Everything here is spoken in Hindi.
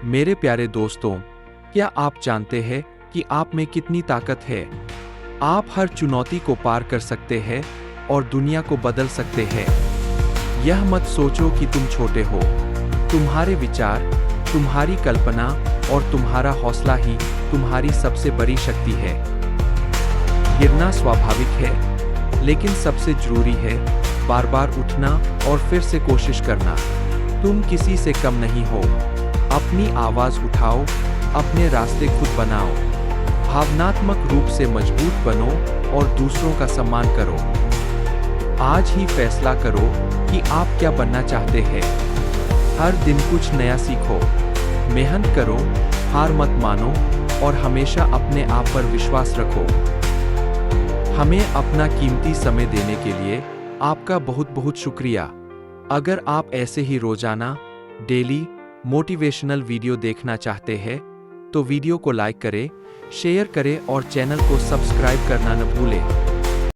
मेरे प्यारे दोस्तों, क्या आप जानते हैं कि आप में कितनी ताकत है? आप हर चुनौती को पार कर सकते हैं और दुनिया को बदल सकते हैं। यह मत सोचो कि तुम छोटे हो। तुम्हारे विचार, तुम्हारी कल्पना और तुम्हारा हौसला ही तुम्हारी सबसे बड़ी शक्ति है। गिरना स्वाभाविक है, लेकिन सबसे जरूरी है बार बार उठना और फिर से कोशिश करना। तुम किसी से कम नहीं हो। अपनी आवाज उठाओ, अपने रास्ते खुद बनाओ। भावनात्मक रूप से मजबूत बनो और दूसरों का सम्मान करो। आज ही फैसला करो कि आप क्या बनना चाहते हैं। हर दिन कुछ नया सीखो, मेहनत करो, हार मत मानो और हमेशा अपने आप पर विश्वास रखो। हमें अपना कीमती समय देने के लिए आपका बहुत बहुत शुक्रिया। अगर आप ऐसे ही रोजाना डेली मोटिवेशनल वीडियो देखना चाहते हैं तो वीडियो को लाइक करें, शेयर करें और चैनल को सब्सक्राइब करना न भूलें।